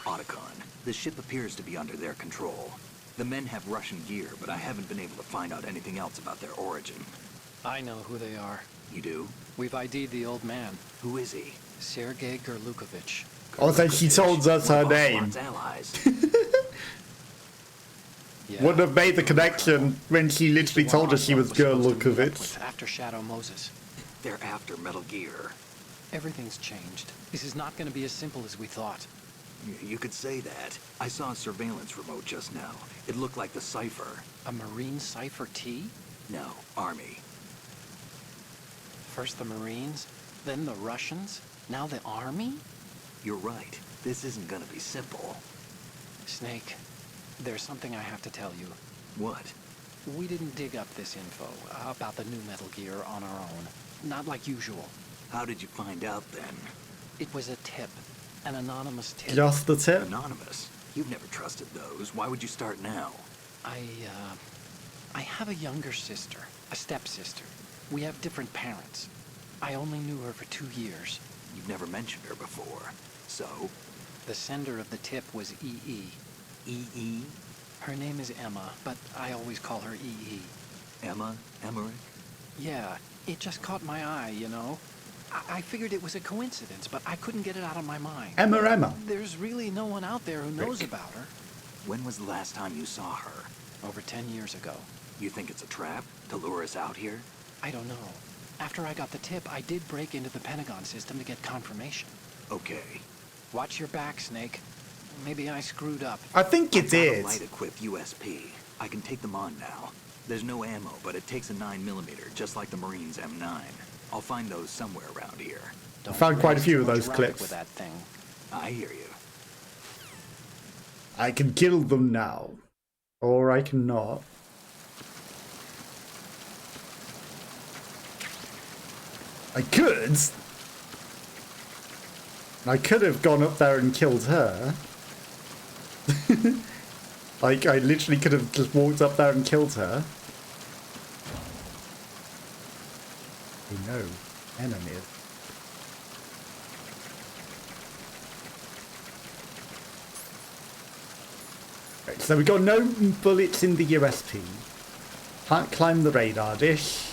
Otacon, the ship appears to be under their control. The men have Russian gear, but I haven't been able to find out anything else about their origin. I know who they are. You do? We've ID'd the old man, Who is he? Sergei Gerlukovich. Also, she told us her name. Allies. Yeah. Wouldn't have made the connection when she literally told us she was Gerlukovich. After Shadow Moses. They're after Metal Gear. Everything's changed. This is not going to be as simple as we thought. You could say that. I saw a surveillance remote just now. It looked like the cipher. A Marine Cipher T? No, Army. First the Marines, then the Russians, now the Army? You're right. This isn't gonna be simple. Snake, there's something I have to tell you. What? We didn't dig up this info about the new Metal Gear on our own. Not like usual. How did you find out then? It was a tip. An anonymous tip. Just the tip? Anonymous? You've never trusted those. Why would you start now? I have a younger sister, a stepsister. We have different parents. I only knew her for 2 years. You've never mentioned her before. So? The sender of the tip was EE. E.E.? Her name is Emma, but I always call her EE. Emma? Emmerich? Yeah, it just caught my eye, you know? I figured it was a coincidence, but I couldn't get it out of my mind. Emma. There's really no one out there who knows about her. When was the last time you saw her? Over 10 years ago. You think it's a trap? To lure us out here? I don't know. After I got the tip, I did break into the Pentagon system to get confirmation. Okay. Watch your back, Snake. Maybe I screwed up. I think it I found a is. light-equipped USP. I can take them on now. There's no ammo, but it takes a 9mm, just like the Marines' M9. I'll find those somewhere around here. Don't found quite a race few of too much those rocket clips. with that thing. I hear you. I can kill them now. Or I cannot. I could. I could have gone up there and killed her. Like, I literally could have just walked up there and killed her. Oh no, enemies. Right, so we got no bullets in the USP. Can't climb the radar dish.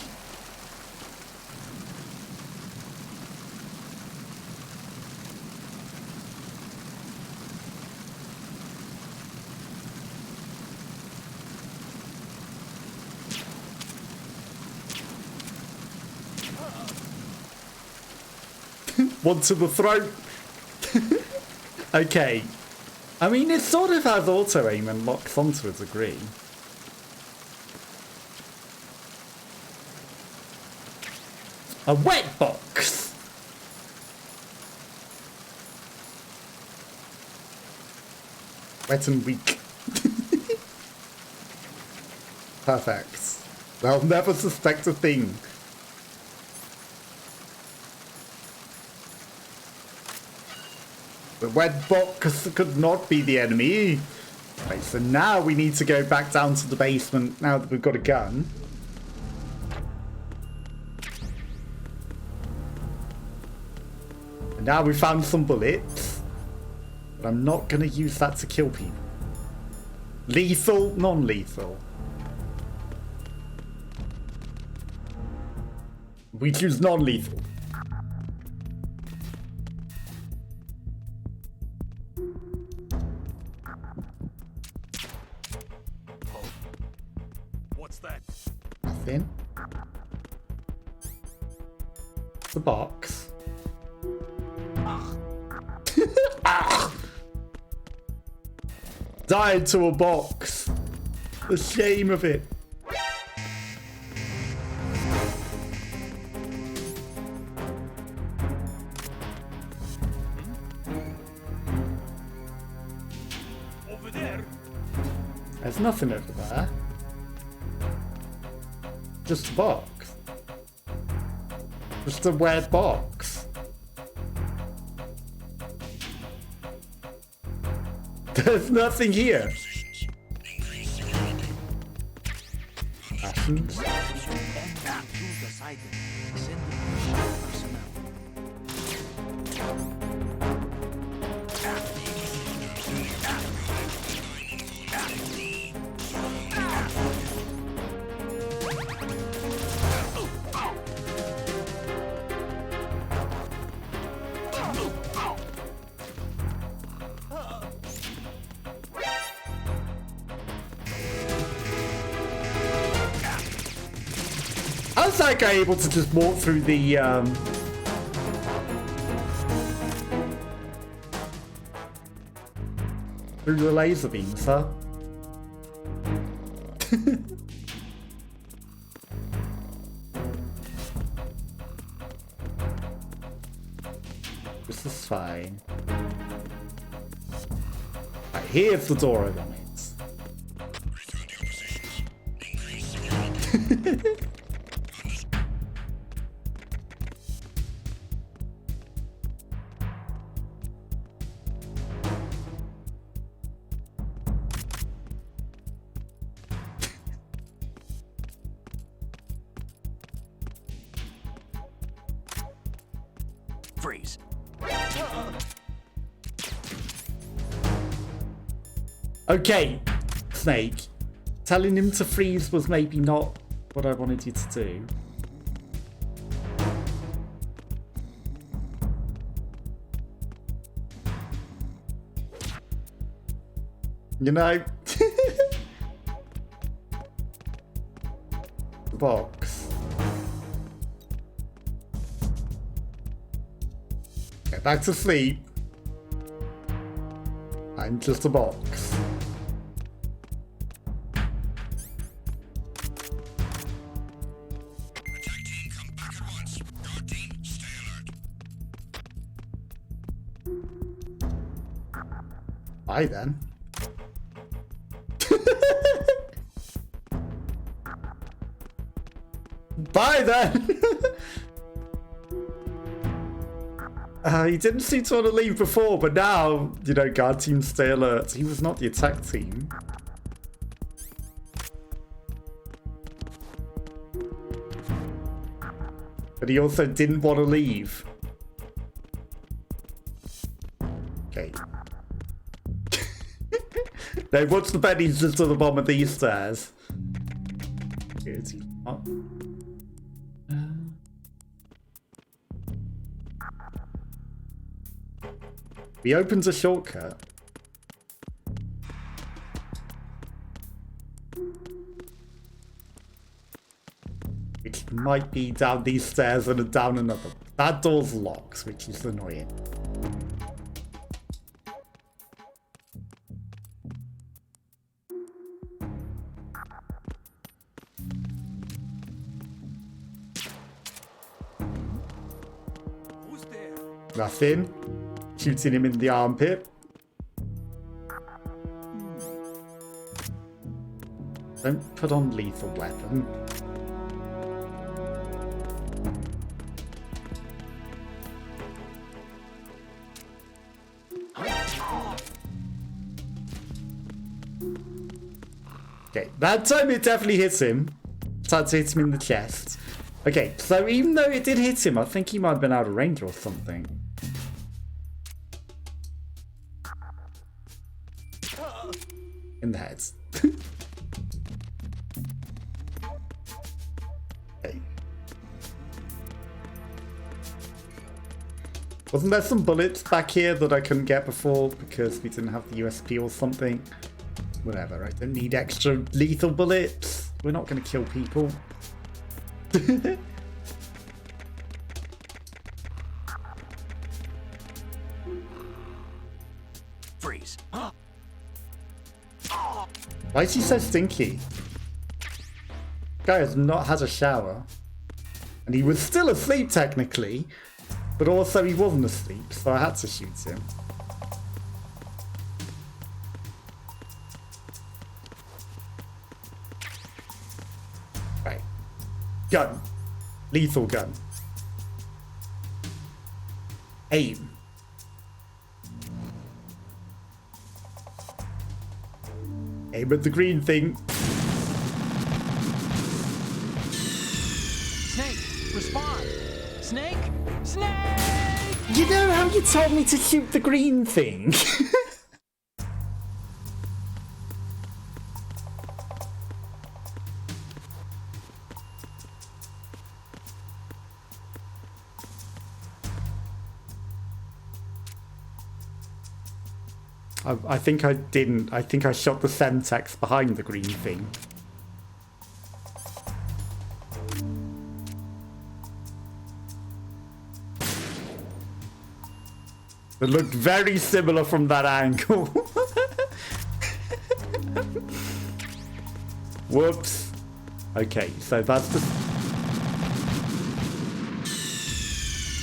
One to the throat. Okay. I mean, it sort of has auto-aim and locks onto a degree. A wet box. Wet and weak. Perfect. They'll never suspect a thing. The wet box could not be the enemy. Right, so now we need to go back down to the basement now that we've got a gun. And now we found some bullets. But I'm not going to use that to kill people. Lethal, non-lethal. We choose non-lethal. What's that? Nothing. The box. Died to a box. The shame of it. Over there. There's nothing over there. Just a box. Just a weird box. There's nothing here. Rations. that guy able to just walk through the through the laser beams, huh? This is fine. Right, here's the door I wanted. Freeze. Okay, Snake. Telling him to freeze was maybe not what I wanted you to do. You know? The box. Get back to sleep. I'm just a box. Bye then. Bye then! He didn't seem to want to leave before, but now, you know, guard team stay alert. He was not the attack team. But he also didn't want to leave. Okay. Now, what's the bet he's just at the bottom of these stairs? Is he not? He opens a shortcut. Which might be down these stairs and down another. That door's locked, which is annoying. Who's there? Nothing. Shooting him in the armpit. Don't put on lethal weapon. Okay, that time it definitely hits him. Started to hit him in the chest. Okay, so even though it did hit him, I think he might have been out of range or something. In the head. Okay. Wasn't there some bullets back here that I couldn't get before because we didn't have the USP or something? Whatever, I don't need extra lethal bullets. We're not going to kill people. Freeze. Why is he so stinky? Guy has not had a shower. And he was still asleep technically, but also he wasn't asleep, so I had to shoot him. Right. Gun. Lethal gun. Aim. Aim at the green thing. Snake, respond! Snake! Snake! You know how you told me to shoot the green thing? I think I didn't. I think I shot the Semtex behind the green thing. It looked very similar from that angle. Whoops. Okay, so that's the...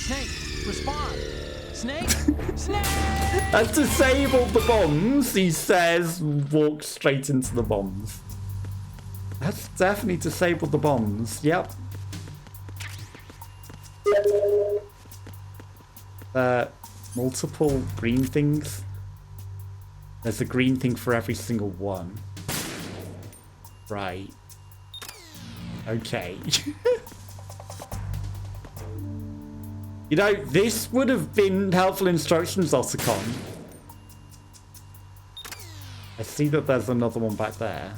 Snake, respond! Snake! Snake! Has disabled the bombs, he says, walk straight into the bombs. That's definitely disabled the bombs, yep. Multiple green things. There's a green thing for every single one. Right. Okay. You know, this would have been helpful instructions, Otacon. I see that there's another one back there.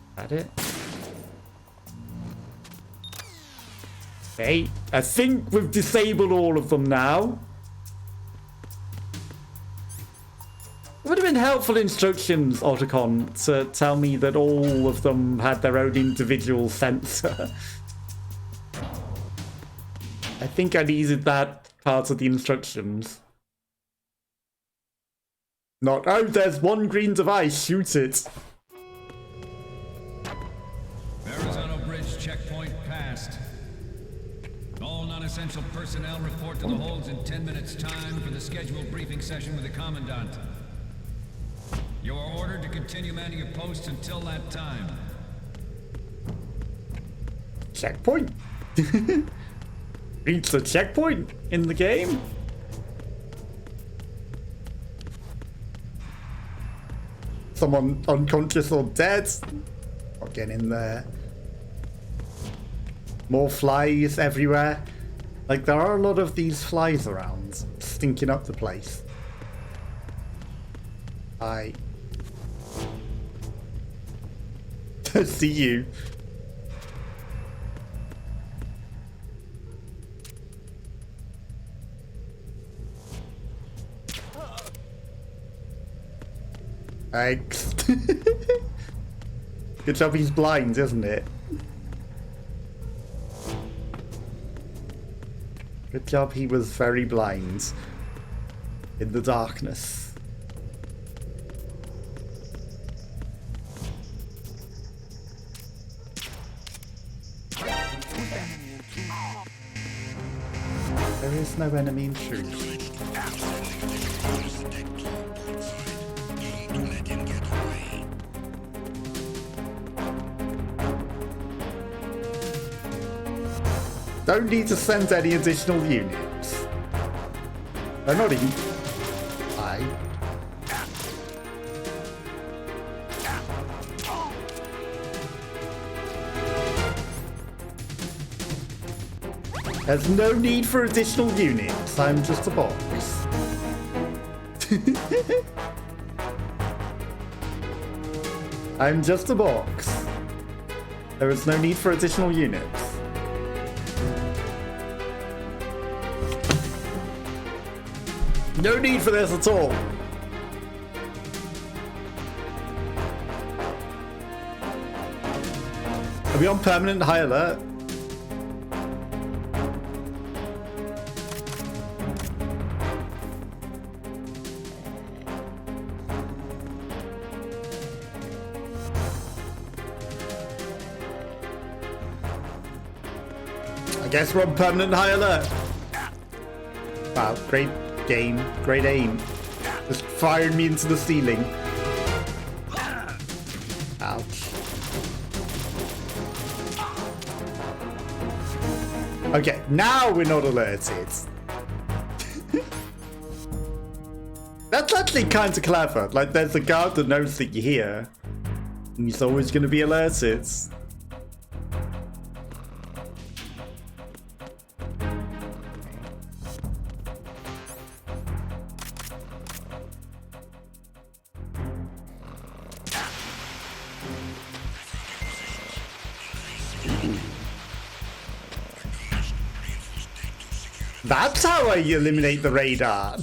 Is that it? Okay, I think we've disabled all of them now. It would have been helpful instructions, Otacon, to tell me that all of them had their own individual sensor. I think I needed that part of the instructions. Not, oh, there's one green device, shoot it. Verrazano Bridge checkpoint passed. All non-essential personnel report to the holds in 10 minutes' time for the scheduled briefing session with the Commandant. You are ordered to continue manning your posts until that time. Checkpoint. Reach the checkpoint in the game. Someone unconscious or dead. Not getting in there. More flies everywhere. Like, there are a lot of these flies around, stinking up the place. I see you. Thanks. Good job he's blind, isn't it? Good job he was very blind in the darkness. There is no enemy intrusion. Don't need to send any additional units. They're not even... There's no need for additional units. I'm just a box. I'm just a box. There is no need for additional units. No need for this at all. Are we on permanent high alert? I guess we're on permanent high alert. Wow, great game, great aim. Just fired me into the ceiling. Ouch. Okay, now we're not alerted. That's actually kind of clever. Like, there's a guard that knows that you're here, and he's always going to be alerted. That's how I eliminate the radar.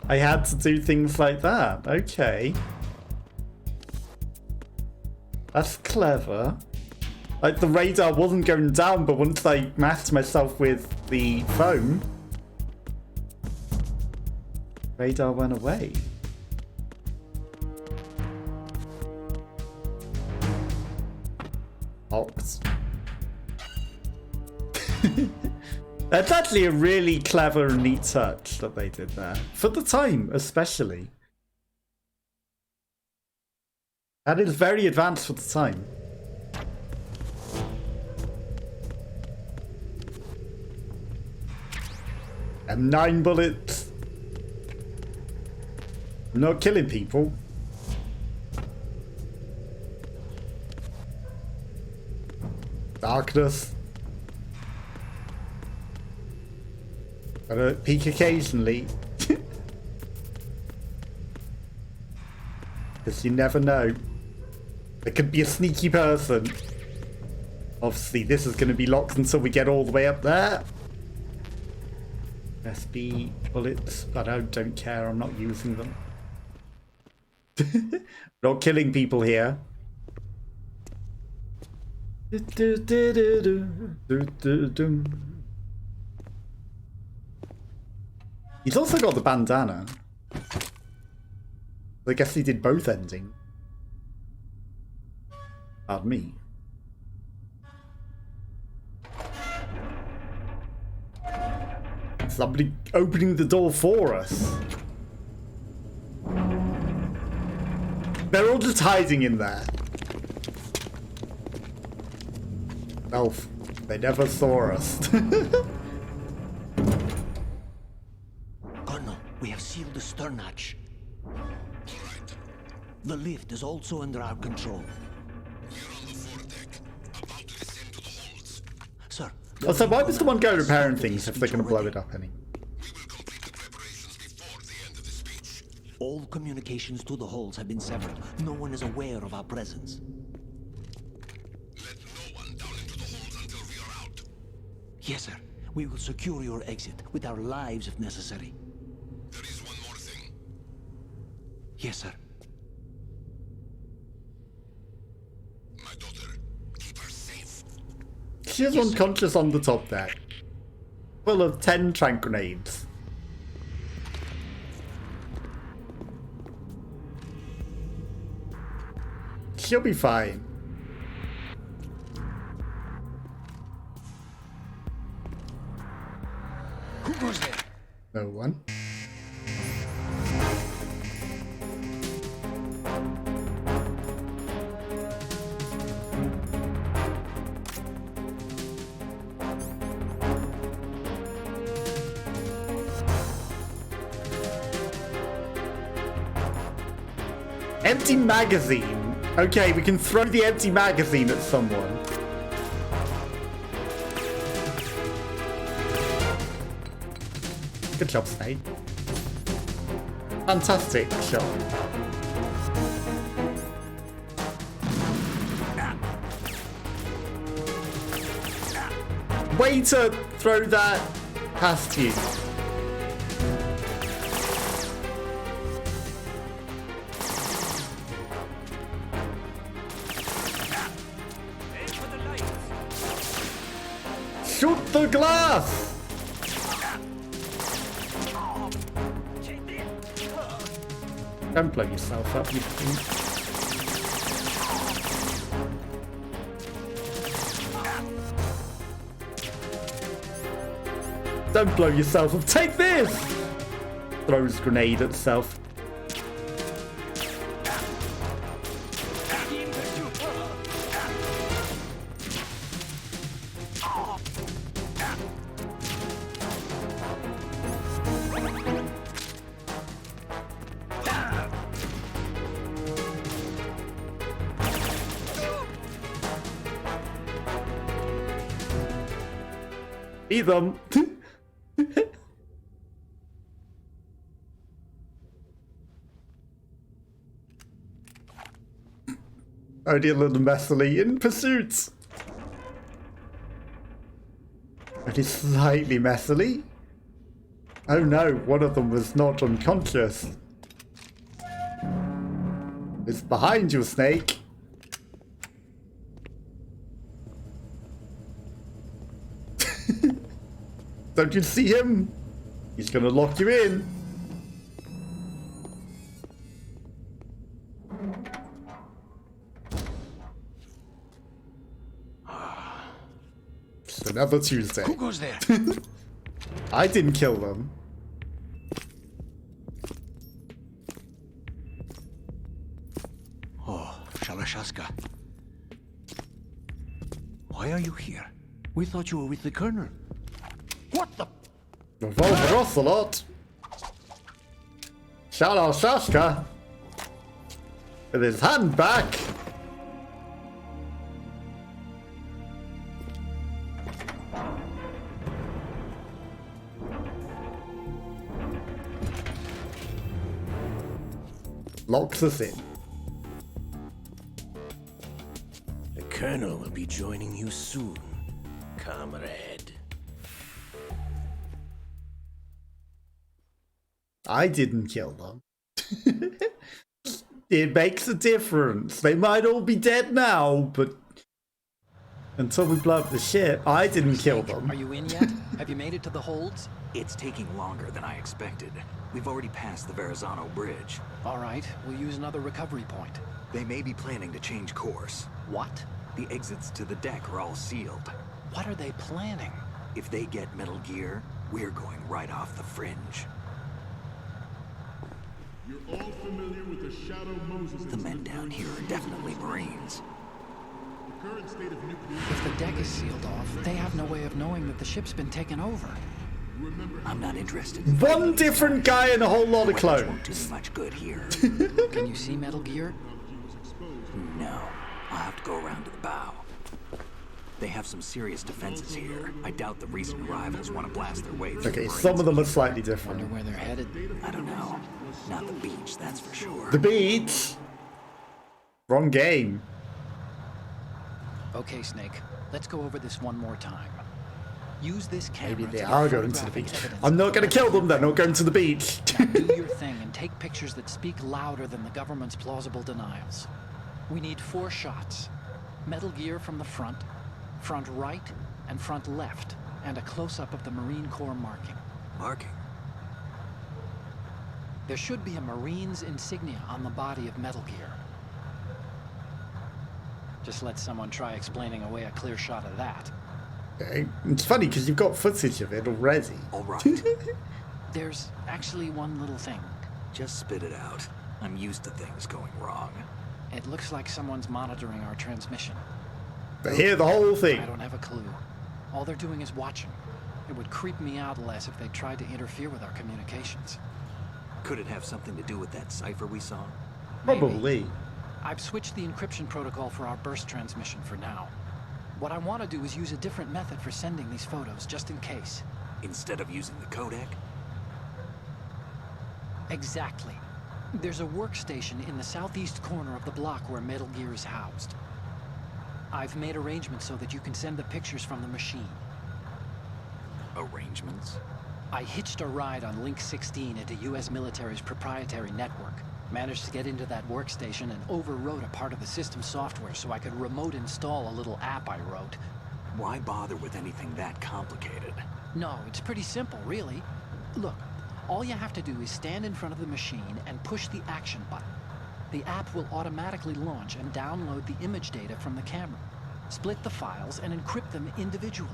I had to do things like that. Okay. That's clever. Like, the radar wasn't going down, but once I masked myself with the foam, radar went away. Locked. That's actually a really clever and neat touch that they did there. For the time, especially. That is very advanced for the time. And 9 bullets. I'm not killing people. Darkness. Gotta peek occasionally. Because you never know. There could be a sneaky person. Obviously, this is going to be locked until we get all the way up there. SB bullets, but I don't care. I'm not using them. Not killing people here. He's also got the bandana. I guess he did both endings. Pardon me. Somebody opening the door for us. They're all just hiding in there. Elf, they never saw us. Colonel, we have sealed the stern hatch. The lift is also under our control. Sir. So why was the one go repairing things if they're going to blow it up any? All communications to the halls have been severed. No one is aware of our presence. Let no one down into the halls until we are out. Yes, sir. We will secure your exit with our lives if necessary. There is one more thing. Yes, sir. My daughter, keep her safe. She is unconscious on the top deck. Full of 10 trank grenades. She'll be fine. Who goes there? No one. Empty magazine. Okay, we can throw the empty magazine at someone. Good job, Snake. Fantastic shot. Way to throw that past you. Shoot the glass! Don't blow yourself up, you think. Don't blow yourself up. Take this! Throws grenade at self. Eat them. Only a little messily in pursuit. Only slightly messily. Oh no, one of them was not unconscious. It's behind you, Snake. Don't you see him? He's gonna lock you in. It's another Tuesday. Who goes there? I didn't kill them. Oh, Shalashaska. Why are you here? We thought you were with the Colonel. What the? Revolver Ocelot. Shalashaska. With his hand back. Locks us in. The Colonel will be joining you soon, comrade. I didn't kill them. It makes a difference. They might all be dead now, but until we blow up the ship, I didn't kill them. Are you in yet? Have you made it to the holds? It's taking longer than I expected. We've already passed the Verrazano Bridge. All right, we'll use another recovery point. They may be planning to change course. What? The exits to the deck are all sealed. What are they planning? If they get Metal Gear, we're going right off the fringe. You're all familiar with the Shadow Moses. The men down here are definitely Marines. The current state of nuclear. If the deck is sealed off, they have no way of knowing that the ship's been taken over. I'm not interested in One different guy and a whole lot of Weapons won't do clones. me much good here. Can you see Metal Gear? No, I'll have to go around to the bow. They have some serious defenses here. I doubt the recent arrivals want to blast their way through. Okay, the some of them are slightly Wonder different. where they're headed. I don't know. Not the beach, that's for sure. The beach. Wrong game. Okay, Snake. Let's go over this one more time. Use this camera. Maybe they to get are going to the photographic beach. evidence I'm of not the going to kill them. They're weapons. not going to the beach. Now do your thing and take pictures that speak louder than the government's plausible denials. We need 4 shots. Metal Gear from the front right, and front left, and a close-up of the Marine Corps marking. Marking? There should be a Marine's insignia on the body of Metal Gear. Just let someone try explaining away a clear shot of that. Okay. It's funny because you've got footage of it already. All right. There's actually one little thing. Just spit it out. I'm used to things going wrong. It looks like someone's monitoring our transmission. But hear the whole I thing. don't have a clue. All they're doing is watching. It would creep me out less if they tried to interfere with our communications. Could it have something to do with that cipher we saw? Maybe. Probably. I've switched the encryption protocol for our burst transmission for now. What I want to do is use a different method for sending these photos, just in case. Instead of using the codec? Exactly. There's a workstation in the southeast corner of the block where Metal Gear is housed. I've made arrangements so that you can send the pictures from the machine. Arrangements? I hitched a ride on Link 16 into U.S. military's proprietary network. Managed to get into that workstation and overwrote a part of the system software so I could remote install a little app I wrote. Why bother with anything that complicated? No, it's pretty simple, really. Look, all you have to do is stand in front of the machine and push the action button. The app will automatically launch and download the image data from the camera, split the files, and encrypt them individually.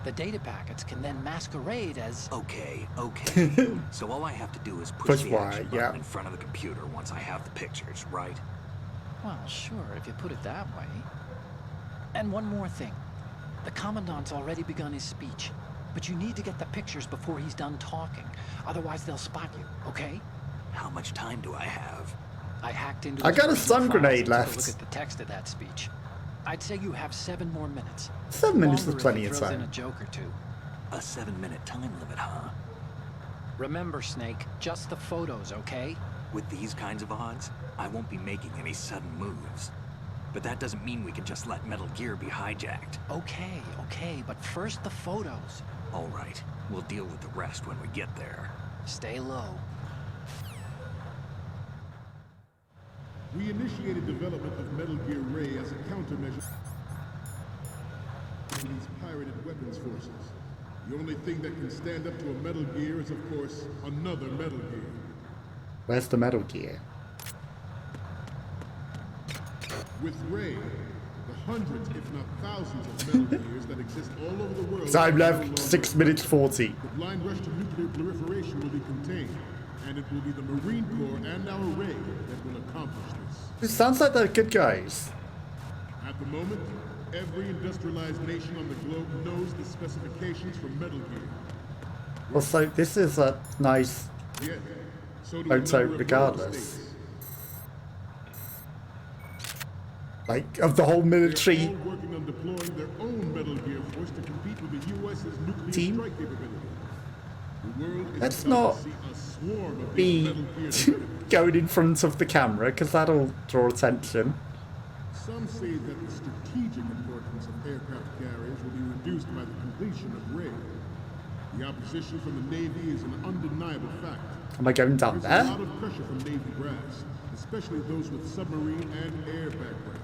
The data packets can then masquerade as... Okay. So all I have to do is push Push the Y, action yeah. button in front of the computer once I have the pictures, right? Well, sure, if you put it that way. And one more thing. The Commandant's already begun his speech, but you need to get the pictures before he's done talking. Otherwise, they'll spot you, okay? How much time do I have? I hacked into I his got a personal stun files grenade and took a left. Look at the text of that speech. I'd say you have 7 more minutes. 7 minutes is Longer if plenty he of throws in time. a joke or two. A 7-minute time limit, huh? Remember, Snake, just the photos, okay? With these kinds of odds, I won't be making any sudden moves. But that doesn't mean we can just let Metal Gear be hijacked. Okay, but first the photos. All right, we'll deal with the rest when we get there. Stay low. We initiated development of Metal Gear Ray as a countermeasure to these pirated weapons forces. The only thing that can stand up to a Metal Gear is, of course, another Metal Gear. Where's the Metal Gear? With Ray, the hundreds, if not thousands, of Metal Gears that exist all over the world... Time are no left, longer 6 minutes 40. The blind rush to nuclear proliferation will be contained, and it will be the Marine Corps and our Ray that will accomplish this. It sounds like they're good guys. At the moment, every industrialized nation on the globe knows the specifications for Metal Gear. Also, this is a nice Yet, so do a photo number of regardless. states. Like, of the whole They're military all working on deploying their own Metal Gear force to compete with the U.S.'s nuclear team. strike capability. The world is Let's about not to see a swarm of these be Metal Gear developers. going in front of the camera, because that'll draw attention. Some say that the strategic importance of aircraft carriers will be reduced by the completion of Ray. The opposition from the Navy is an undeniable fact. Am I going down There's a there? lot of pressure from Navy brass, especially those with submarine and air background.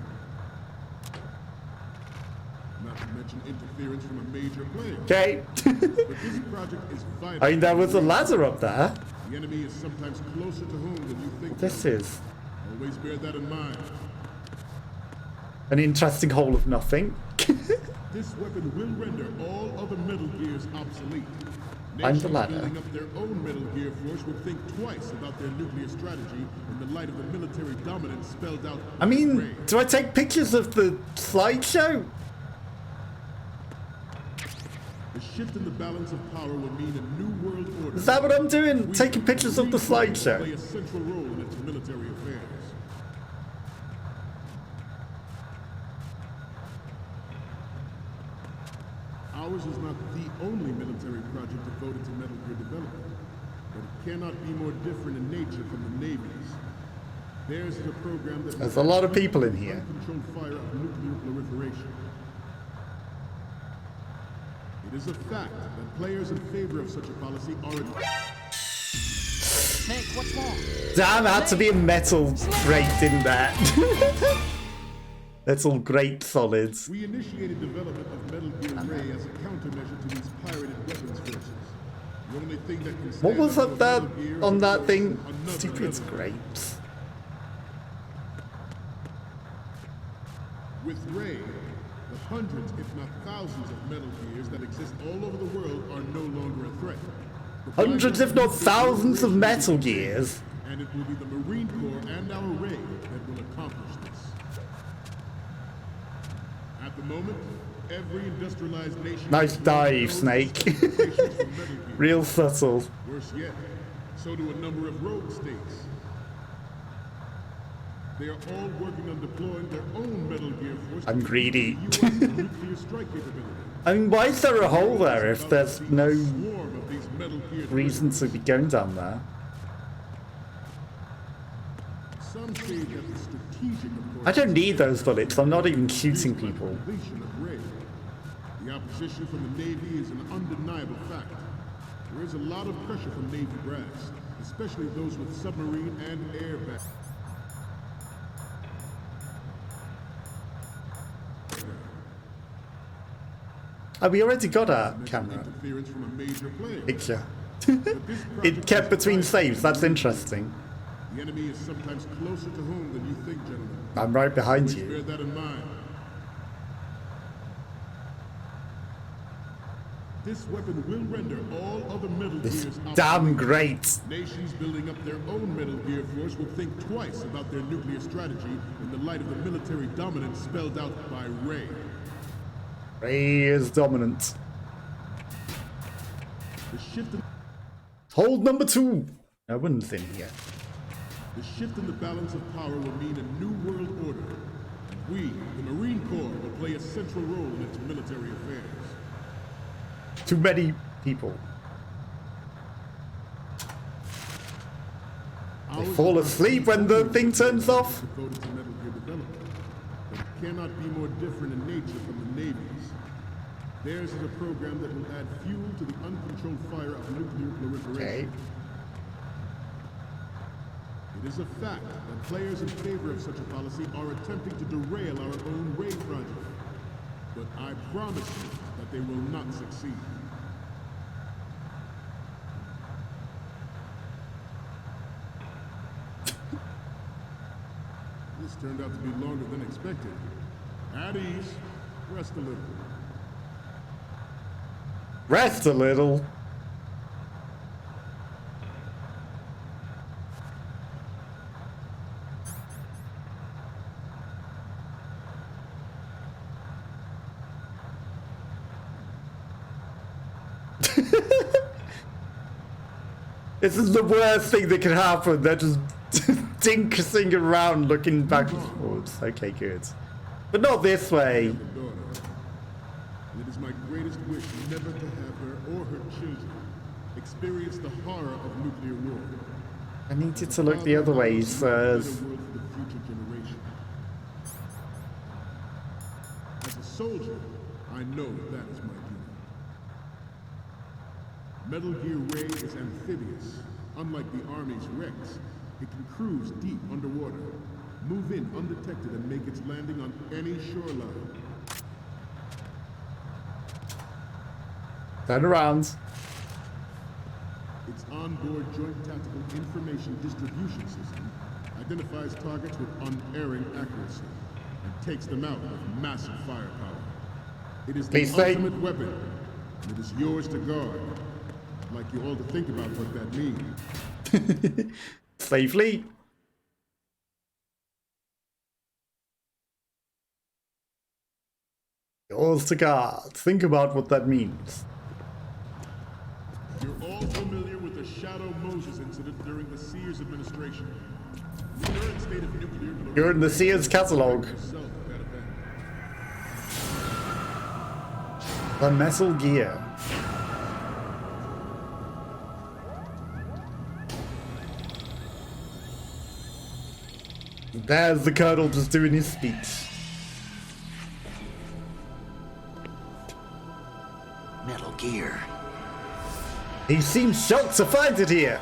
Not to mention interference from a major player. Okay. But this project is vital. I mean, there was a ladder up there. The enemy is sometimes closer to home than you think. This is Always bear that in mind. an interesting hole of nothing. This weapon will render all other Metal Gears obsolete. Find the Nations ladder. building up their own Metal Gear force would think twice about their nuclear strategy in the light of the military dominance spelled out. I by mean, Ray. do I take pictures of the slideshow? The shift in the balance of power will mean a new world order. Is that what I'm doing? We, Taking pictures of the Marine Corps, will slideshow? play a central role in its military affairs. Ours is not the only military project devoted to Metal Gear development, but it cannot be more different in nature from the Navy's. Theirs is a program that There's a lot of people in here. uncontrolled fire of nuclear proliferation. It is a fact that players in favor of such a policy are... Snake, what's wrong? Damn, it had to be a metal grate in that. That's all great solids. We initiated development of Metal Gear Ray as a countermeasure to these pirated weapons forces. The only thing that can What stand was up up to a there Metal Gear on is, that of thing? course, another Stupid Metal Gear. grapes. With Ray, the hundreds, if not thousands, of Metal Gears that exist all over the world are no longer a threat. The Hundreds, if not thousands, of Metal Gears. And it will be the Marine Corps and our Ray that will accomplish this. At the moment, every industrialized nation... Nice dive, Snake. Real subtle. Worse yet, so do a number of rogue states. They are all working on deploying their own Metal Gear force. I'm greedy. U.S. nuclear strike capability. I mean, why is there a hole there if there's no Swarm of these Metal Gear reason to be going down there? Some say that the strategic I don't need those bullets. I'm not even shooting people. completion of Ray. The opposition from the Navy is an undeniable fact. There is a lot of pressure from Navy brass, especially those with submarine and air back. Oh, we already got a camera Interference from a major player. picture. But this It project kept is between vital. saves. That's interesting. The enemy is sometimes closer to home than you think, gentlemen. I'm right behind Please you. bear that in mind. This weapon will render all other Metal This Gears damn obsolete. great. Nations building up their own Metal Gear force will think twice about their nuclear strategy in the light of the military dominance spelled out by Ray. Ray is dominant. The shift in, Hold number 2. No one's in here. the shift in the balance of power will mean a new world order. We, the Marine Corps, will play a central role in its military affairs. Too many people. They Ours fall is asleep not when the only thing turns off. devoted to Metal Gear development, but it cannot be more different in nature from the Navy's. Theirs is a program that will add fuel to the uncontrolled fire of nuclear Okay. proliferation. It is a fact that players in favor of such a policy are attempting to derail our own Ray project. But I promise you that they will not succeed. turned out to be longer than expected. At ease. Rest a little. Rest a little. This is the worst thing that can happen. They're just dinkering around looking back and forwards. Okay, good. But not this way. And it is my greatest wish never to have her or her children experience the horror of nuclear war. I needed to look the other way, he says. As a soldier, I know that is my duty. Metal Gear Ray is amphibious. Unlike the Army's Rex, it can cruise deep underwater, move in undetected, and make its landing on any shoreline. Turn around. Its onboard Joint Tactical Information Distribution System identifies targets with unerring accuracy and takes them out with massive firepower. It is the ultimate weapon, and it is yours to guard. I'd like you all to think about what that means. Safely. Yours to guard. Think about what that means. You're all familiar with the Shadow Moses incident during the Sears administration. The current state of nuclear... You're in the Sears catalog. The Metal Gear. There's the Colonel just doing his speech. Metal Gear. He seems shocked to find it here.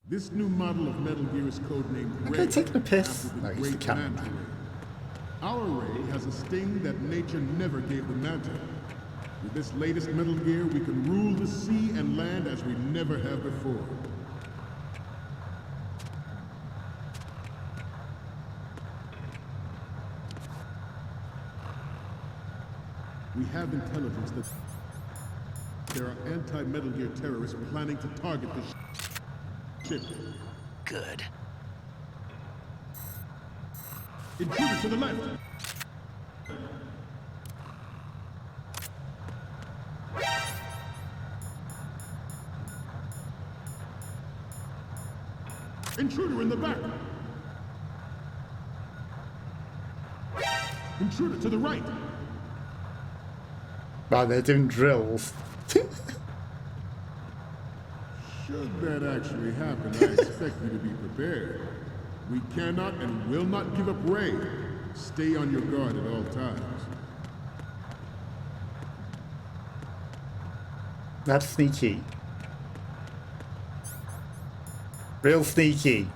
This new model of Metal Gear is codenamed Ray. Okay, taking a piss. after No, he's the great cameraman. Manta Ray. Our Ray has a sting that nature never gave the Manta. With this latest Metal Gear, we can rule the sea and land as we never have before. We have intelligence that there are anti-Metal Gear terrorists planning to target the ship. Good. Intruder to the left! Intruder in the back! Intruder to the right! Wow, they're doing drills. Should that actually happen, I expect you to be prepared. We cannot and will not give up Ray. Stay on your guard at all times. That's sneaky. Real sneaky.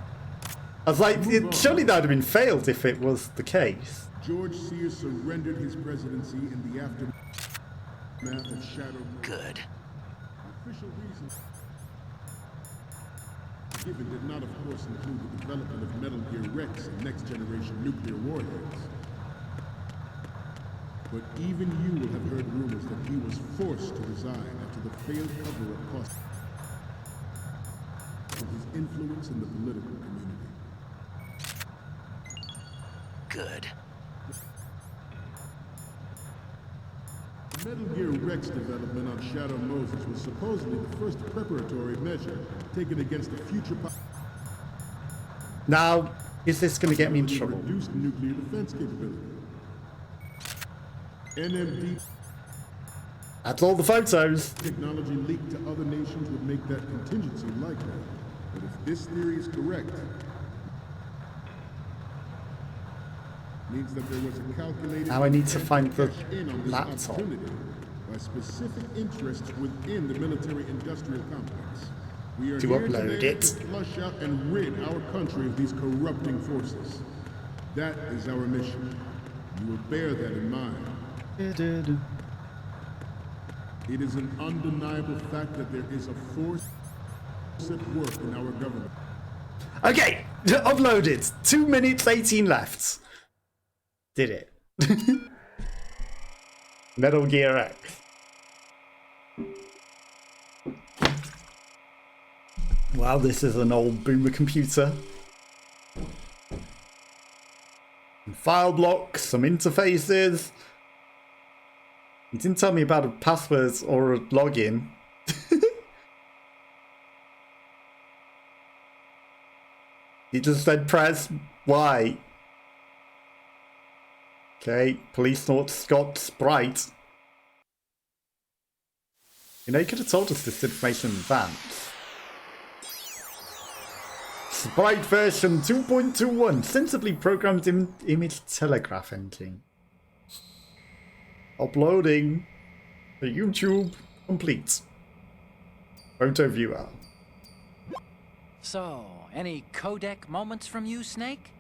I was like, surely that would have been failed if it was the case. George Sears surrendered his presidency in the aftermath of Shadow. Good. Official reasons given did not, of course, include the development of Metal Gear Rex and next-generation nuclear warheads. But even you will have heard rumors that he was forced to resign after the failed cover-up cost of his influence in the political community. Good. Metal Gear Rex development on Shadow Moses was supposedly the first preparatory measure taken against a future... Now, is this going to get me in trouble? Reduced nuclear defense capability. NMD That's all the photos. technology leaked to other nations would make that contingency likely. But if this theory is correct, means that there was a calculated... Now I need to find the cash in on this laptop. opportunity by specific interests within the military-industrial complex. We are To here upload today it. to flush out and rid our country of these corrupting forces. That is our mission. You will bear that in mind. It is an undeniable fact that there is a force at work in our government. Okay, uploaded. 2 minutes 18 left. Did it. Metal Gear X. Wow, this is an old boomer computer. Some file blocks, some interfaces. He didn't tell me about a password or a login. He just said press Y. Okay, police note Scott Sprite. You know, you could have told us this information in advance. Sprite version 2.21, sensibly programmed image telegraph engine. Uploading to YouTube complete. Photo viewer. So, any codec moments from you, Snake?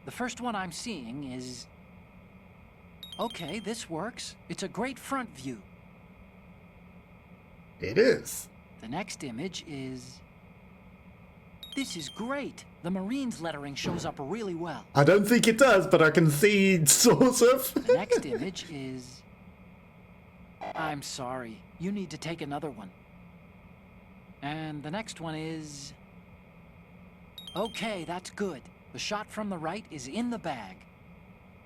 The first one I'm seeing is... Okay, this works. It's a great front view. It is. The next image is... This is great. The Marines lettering shows up really well. I don't think it does, but I can see sort of. The next image is... I'm sorry. You need to take another one. And the next one is... Okay, that's good. The shot from the right is in the bag.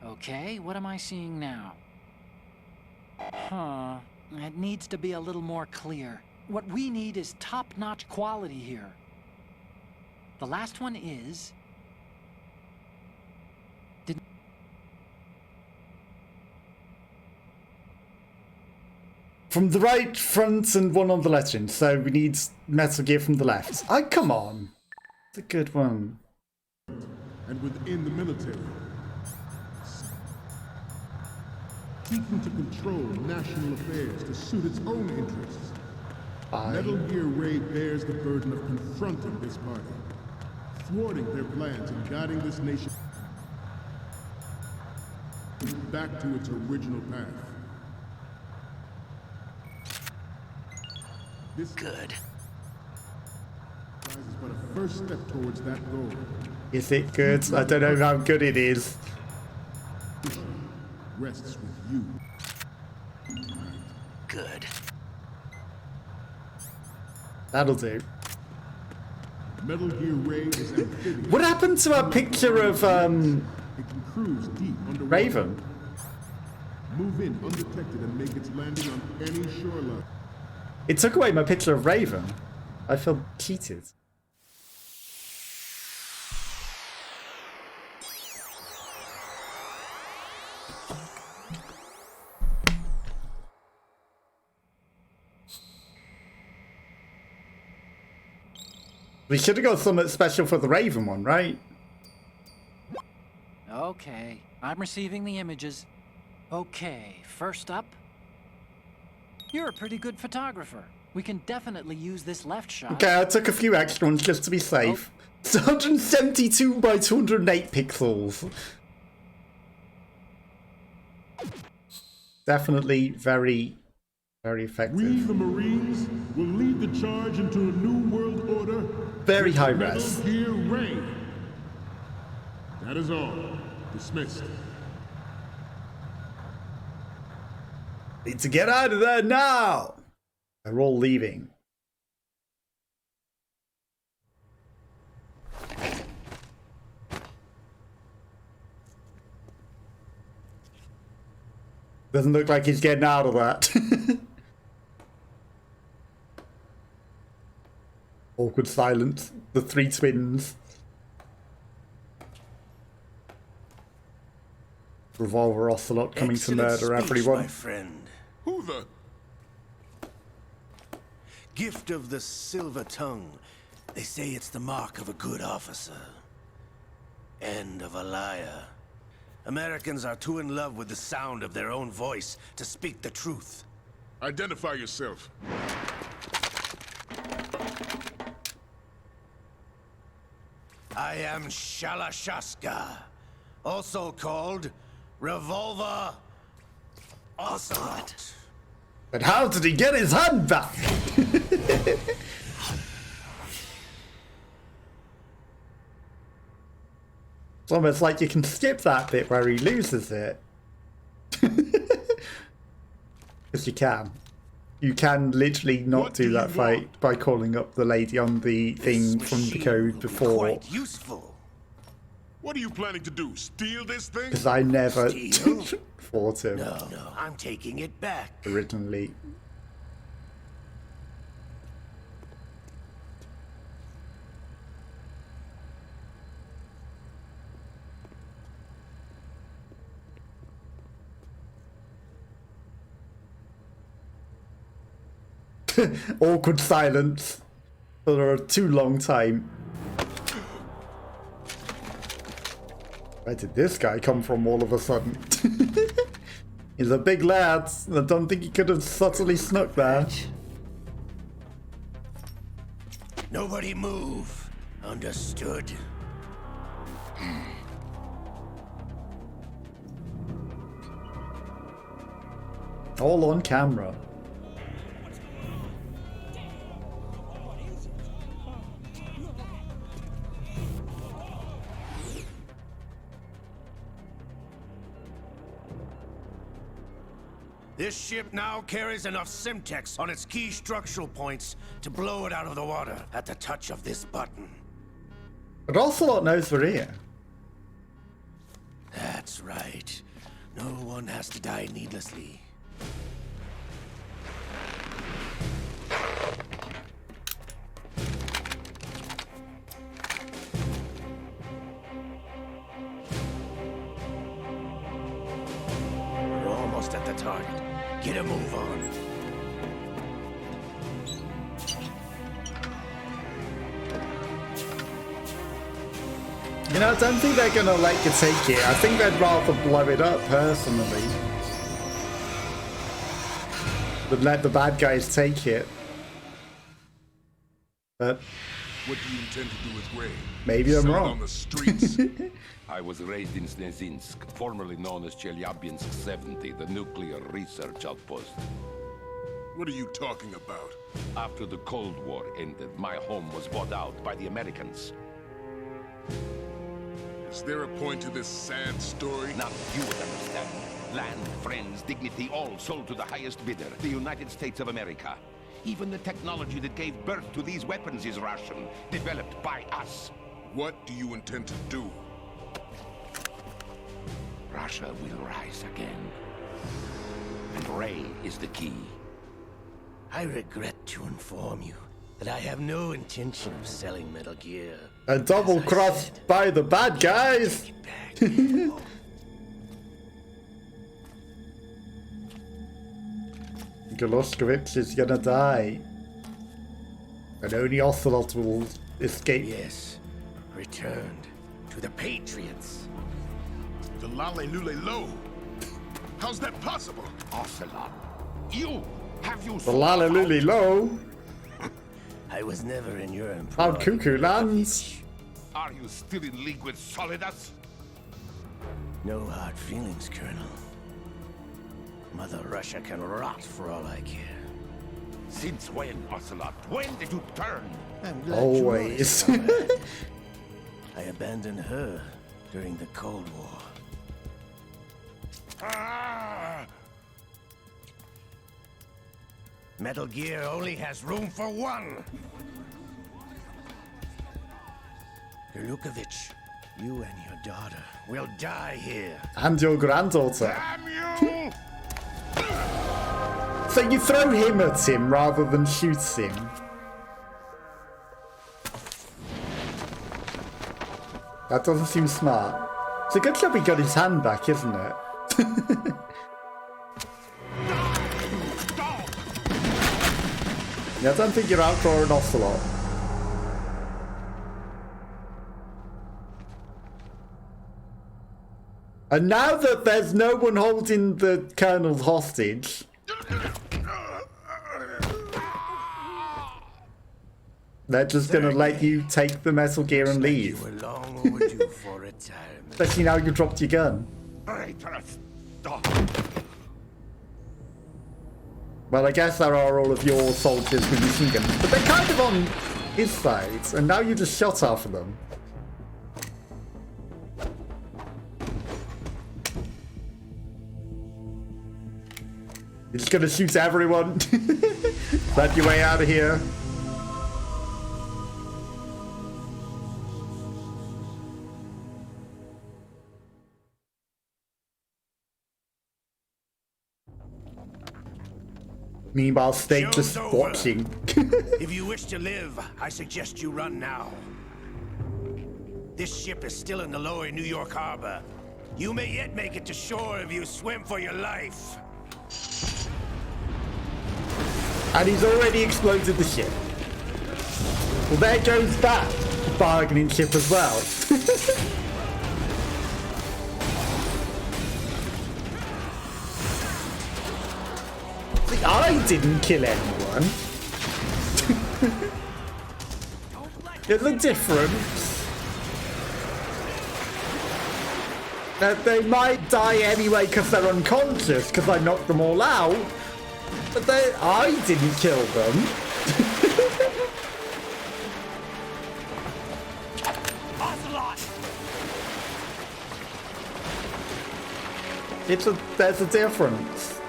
Okay, what am I seeing now? Huh. It needs to be a little more clear. What we need is top-notch quality here. The last one is... From the right, front, and one on the legend. So we need Metal Gear from the left. Oh, come on. It's a good one. And within the military, seeking to control national affairs to suit its own interests. Metal Gear Ray bears the burden of confronting this party, thwarting their plans and guiding this nation back to its original path. This Good. is but a first step towards that goal. Is it good? I don't know how good it is. Rests with you. Good. That'll do. Metal Gear Ray is amphibious. What happened to our picture of It can cruise deep underwater. Raven? Move in undetected and make its landing on any shoreline. It took away my picture of Raven. I feel cheated. We should have got something special for the Raven one, right? Okay, I'm receiving the images. Okay, first up. You're a pretty good photographer. We can definitely use this left shot. Okay, I took a few extra ones just to be safe. It's 172 by 208 pixels. Definitely very, very effective. We, the Marines, will lead the charge into a new world order. Very high Metal res. Gear Ray. That is all. Dismissed. Need to get out of there now! They're all leaving. Doesn't look like he's getting out of that. Awkward silence. The three twins. Revolver Ocelot coming to murder everyone. My friend. Who the? Gift of the silver tongue. They say it's the mark of a good officer. End of a liar. Americans are too in love with the sound of their own voice to speak the truth. Identify yourself. I am Shalashaska, also called Revolver Ocelot. But how did he get his hand back? It's almost like you can skip that bit where he loses it. Because you can. You can literally not do that fight by calling up the lady on the thing from the code before. Quite useful. What are you planning to do? Steal this thing? Because I never Steal? fought him No, I'm taking it back. originally. Awkward silence for a too long time. Where did this guy come from all of a sudden? He's a big lad. I don't think he could have subtly snuck there. Nobody move. Understood. All on camera. This ship now carries enough Simtex on its key structural points to blow it out of the water at the touch of this button. But Ocelot knows we're here. That's right. No one has to die needlessly. We're almost at the target. Get a move on. You know, I don't think they're gonna let you take it. I think they'd rather blow it up, personally, than let the bad guys take it. But What do you intend to do with Gray? maybe I'm Sell it wrong. on the streets? I was raised in Snezinsk, formerly known as Chelyabinsk 70, the nuclear research outpost. What are you talking about? After the Cold War ended, my home was bought out by the Americans. Is there a point to this sad story? Now you would understand. Land, friends, dignity, all sold to the highest bidder, the United States of America. Even the technology that gave birth to these weapons is Russian, developed by us. What do you intend to do? Russia will rise again. And Ray is the key. I regret to inform you that I have no intention of selling Metal Gear. A double cross by the bad guys. Goloskowicz is gonna die. And only Ocelot will escape. Yes, returned to the Patriots. The Lale Lule Lo? How's that possible? Ocelot, you! Have you The Lalaluli Low. I was never in your employ. How cuckoo lands. Are you still in league with Solidas? No hard feelings, Colonel. Mother Russia can rot for all I care. Since when, Ocelot? When did you turn? I'm glad Always. you noticed, comrade. I abandoned her during the Cold War. Ah! Metal Gear only has room for one. Lukovich, you and your daughter will die here. And your granddaughter. Damn you! So you throw him at him rather than shoot him. That doesn't seem smart. It's a good job he got his hand back, isn't it? Yeah, I don't think you're out for an Ocelot. And now that there's no one holding the Colonel hostage, they're just gonna let you take the Metal Gear and leave. You were long overdue for retirement. Especially now you dropped your gun. Traitorous dog! Well, I guess there are all of your soldiers with machine guns, but they're kind of on his side, and now you just shot half of them. You're just gonna shoot everyone. Find your way out of here. Meanwhile, Snake Show's just over. watching. If you wish to live, I suggest you run now. This ship is still in the lower New York harbor. You may yet make it to shore if you swim for your life. And he's already exploded the ship. Well, there goes that bargaining chip as well. See, I didn't kill anyone. There's a difference. They might die anyway because they're unconscious, because I knocked them all out. But I didn't kill them. There's a difference.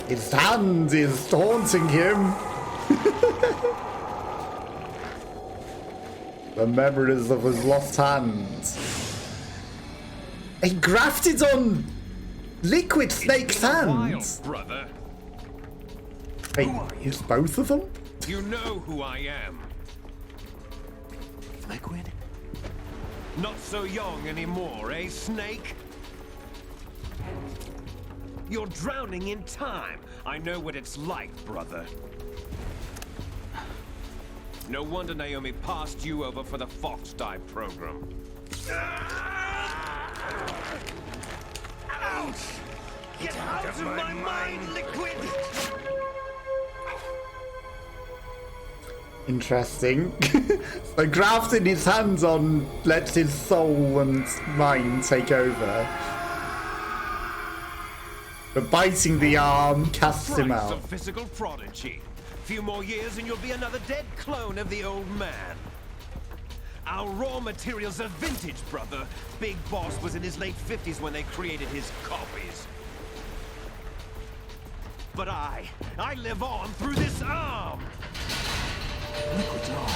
His hand is haunting him. The memories of his lost hands. He grafted on Liquid Snake's hands. Brother. Wait, is both of them? You know who I am. Liquid? Not so young anymore, eh, Snake? You're drowning in time. I know what it's like, brother. No wonder Naomi passed you over for the Fox Dive program. Ouch! Get out of my mind, Liquid! Interesting. So grafting his hands on lets his soul and mind take over. But biting the arm casts him Price out. of physical prodigy. Few more years and you'll be another dead clone of the old man. Our raw materials are vintage, brother. Big Boss was in his late 50s when they created his copies. But I live on through this arm. Liquid's on.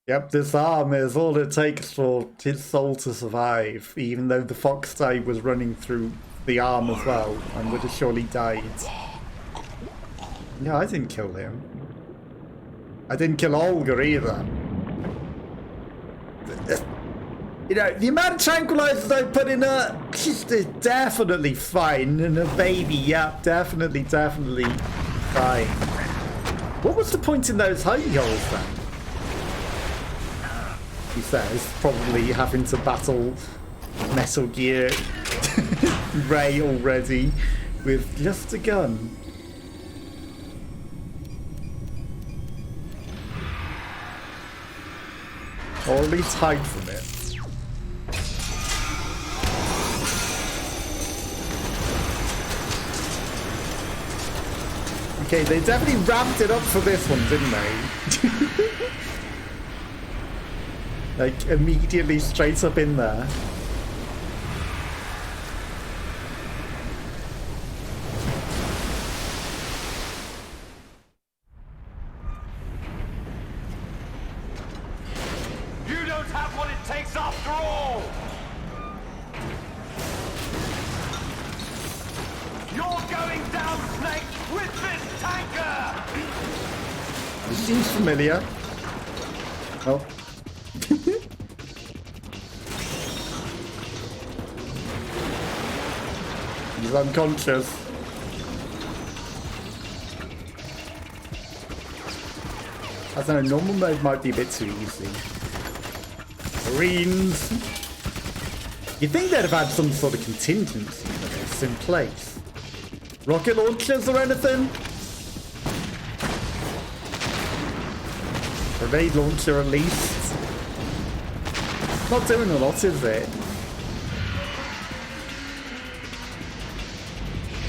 Yep, this arm is all it takes for his soul to survive, even though the fox dive was running through the arm as well, and would have surely died. Yeah, I didn't kill him. I didn't kill Olga either. You know, the amount of tranquilizers I put in her, she's definitely fine. And a baby, yeah, definitely fine. What was the point in those hidey holes then? He says, probably having to battle Metal Gear Ray already with just a gun. Or at least hide from it. Okay, they definitely ramped it up for this one, didn't they? Like, immediately straight up in there. You don't have what it takes after all! You're going down, Snake, with this tanker! This seems familiar. Oh. He's unconscious. I don't know, normal mode might be a bit too easy. Marines! You'd think they'd have had some sort of contingency for this in place. Rocket launchers or anything? Grenade launcher at least. Not doing a lot, is it?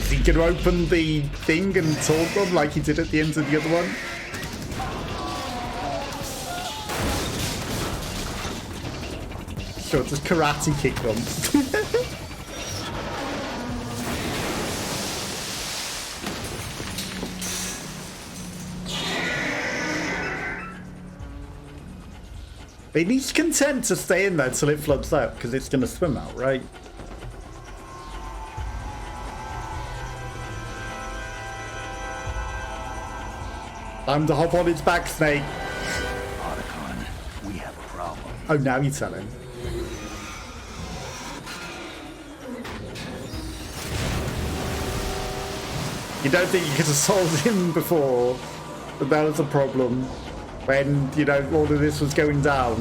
Is he gonna open the thing and talk them like he did at the end of the other one? sure, just karate kick them. It needs content to stay in there till it floods out, because it's going to swim out, right? Time to hop on its back, Snake. Otacon, we have a problem. Oh, now you tell him. You don't think you could have solved him before, but that was a problem when, you know, all of this was going down.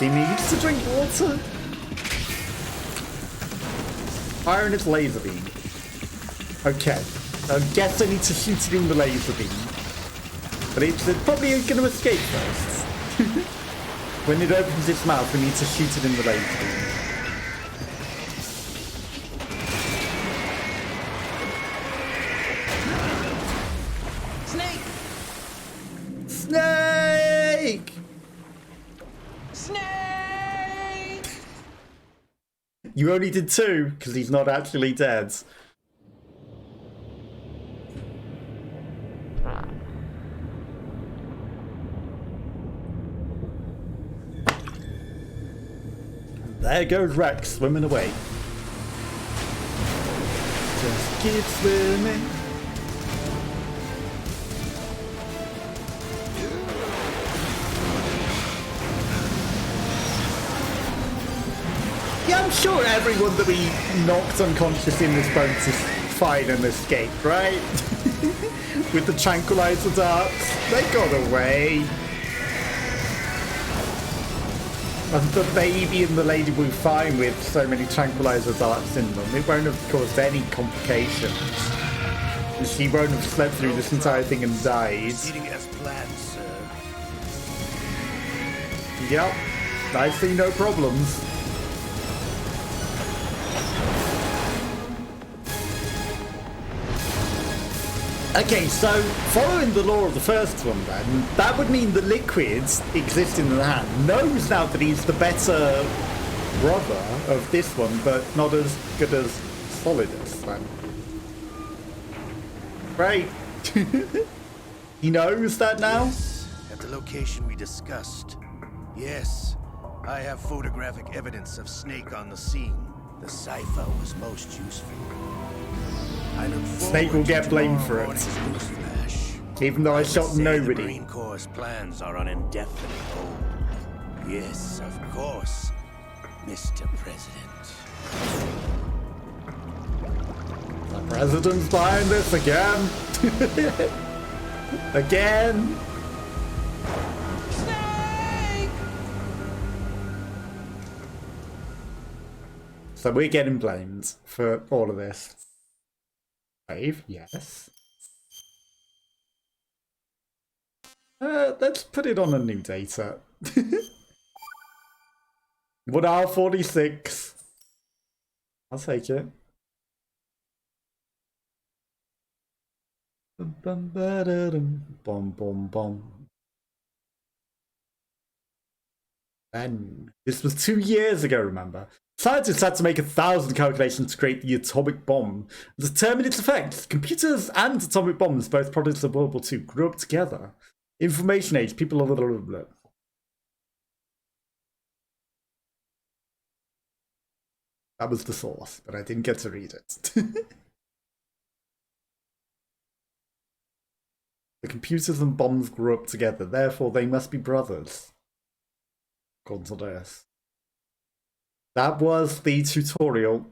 He needs to drink water. Fire in its laser beam. Okay. I guess I need to shoot it in the laser beam. But it's probably going to escape first. When it opens its mouth, we need to shoot it in the laser beam. Snake! Snake! Snake! You only did 2, because he's not actually dead. There goes Rex swimming away. Just keep swimming. Yeah, I'm sure everyone that we knocked unconscious in this boat is fine and escaped, right? With the tranquilizer darts, they got away. And the baby and the lady were fine with so many tranquilizer darts in them. It won't have caused any complications. She won't have slept through this entire thing and died. Proceeding as planned, sir. Yep, I see no problems. Okay, so following the law of the first one then, that would mean the liquids existing in the hand knows now that he's the better brother of this one, but not as good as Solidus then. Right. He knows that now? Yes, at the location we discussed. Yes, I have photographic evidence of Snake on the scene. The cipher was most useful. I look Snake will get blamed for it. Even though I shot nobody. The Marine Corps' plans are on indefinite hold. Yes, of course, Mr. President. The president's behind this again. Again. Snake! So we're getting blamed for all of this. Save, yes. Let's put it on a new data. 1 hour 46. I'll take it. Bum, bum, bum. And this was 2 years ago, remember? Scientists had to make 1,000 calculations to create the atomic bomb and determine its effects. Computers and atomic bombs, both products of World War II, grew up together. Information age, people blah, blah, blah, blah. That was the source, but I didn't get to read it. The computers and bombs grew up together, therefore they must be brothers. According to this. That was the tutorial.